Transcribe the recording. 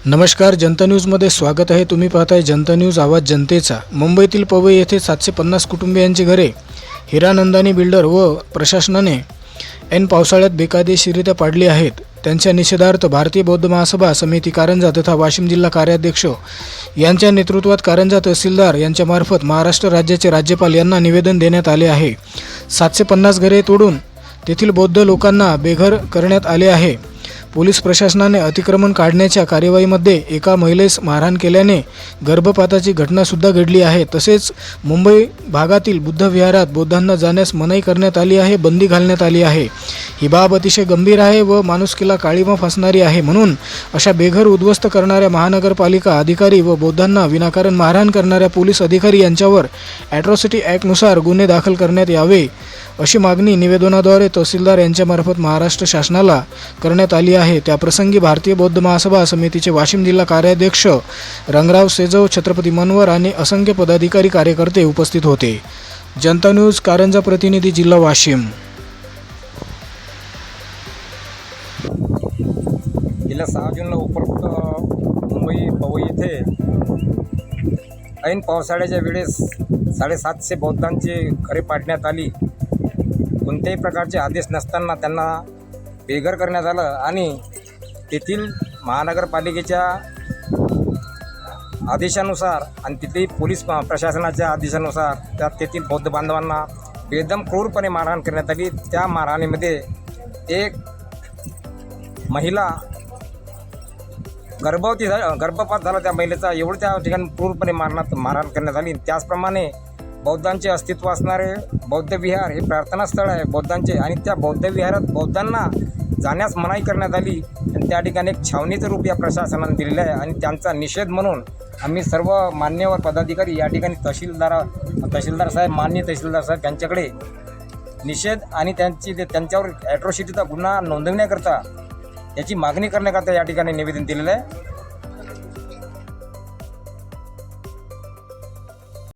नमस्कार, जनता न्यूजमध्ये स्वागत आहे. तुम्ही पाहताय जनता न्यूज, आवाज जनतेचा. मुंबईतील पवई येथे 750 कुटुंबियांची घरे हिरानंदानी बिल्डर व प्रशासनाने ऐन पावसाळ्यात बेकायदेशीररित्या पाडली आहेत. त्यांच्या निषेधार्थ भारतीय बौद्ध महासभा समिती कारंजा तथा वाशिम जिल्हा कार्याध्यक्ष यांच्या नेतृत्वात कारंजा तहसीलदार यांच्यामार्फत महाराष्ट्र राज्याचे राज्यपाल यांना निवेदन देण्यात आले आहे. 750 घरे तोडून तेथील बौद्ध लोकांना बेघर करण्यात आले आहे. पोलीस प्रशासनाने अतिक्रमण काढण्याच्या कार्यवाहीमध्ये एका महिलेस मारहाण केल्याने गर्भपाताची घटनासुद्धा घडली आहे. तसेच मुंबई भागातील बुद्ध विहारात बौद्धांना जाण्यास मनाई करण्यात आली आहे, बंदी घालण्यात आली आहे. ही बाब अतिशय गंभीर आहे व माणुसकीला काळिमा फासणारी आहे. म्हणून अशा बेघर उद्ध्वस्त करणाऱ्या महानगरपालिका अधिकारी व बौद्धांना विनाकारण मारहाण करणाऱ्या पोलीस अधिकारी यांच्यावर ॲट्रॉसिटी ॲक्टनुसार गुन्हे दाखल करण्यात यावे, अशी मागणी निवेदनाद्वारे तहसीलदार यांच्यामार्फत महाराष्ट्र शासनाला करण्यात आली आहे. त्याप्रसंगी भारतीय बौद्ध महासभा समितीचे वाशिम जिल्हा कार्याध्यक्ष रंगराव सेजव, छत्रपती मनवर आणि असंख्य पदाधिकारी कार्यकर्ते उपस्थित होते. जनता न्यूज कारंजा प्रतिनिधी, जिल्हा वाशिम. गेल्या 6 जूनला उपरोक्त मुंबई पवई येथे ऐन पावसाळ्याच्या वेळेस 750 बौद्धांची घरे पाडण्यात आली. कोणत्याही प्रकारचे आदेश नसताना त्यांना बेघर करण्यात आलं आणि तेथील महानगरपालिकेच्या आदेशानुसार आणि तिथली पोलीस प्रशासनाच्या आदेशानुसार तेथील बौद्ध बांधवांना बेदम क्रूरपणे मारहाण करण्यात आली. त्या मारहाणीमध्ये एक महिला गर्भपात झाला त्या महिलेचा. एवढं त्या ठिकाणी क्रूरपणे मारहाण करण्यात आली. त्याचप्रमाणे बौद्धांचे अस्तित्व असणारे बौद्ध विहार हे प्रार्थनास्थळ आहे बौद्धांचे, आणि त्या बौद्ध विहारात बौद्धांना जाण्यास मनाई करण्यात आली आणि त्या ठिकाणी एक छावणीचं रूप या प्रशासनाने दिलेलं आहे. आणि त्यांचा निषेध म्हणून आम्ही सर्व मान्यवर पदाधिकारी या ठिकाणी तहसीलदार साहेब, माननीय तहसीलदार साहेब यांच्याकडे निषेध आणि त्यांच्यावर ॲट्रॉसिटीचा गुन्हा नोंदवण्याकरता याची मागणी करण्याकरता या ठिकाणी निवेदन दिलेलं आहे.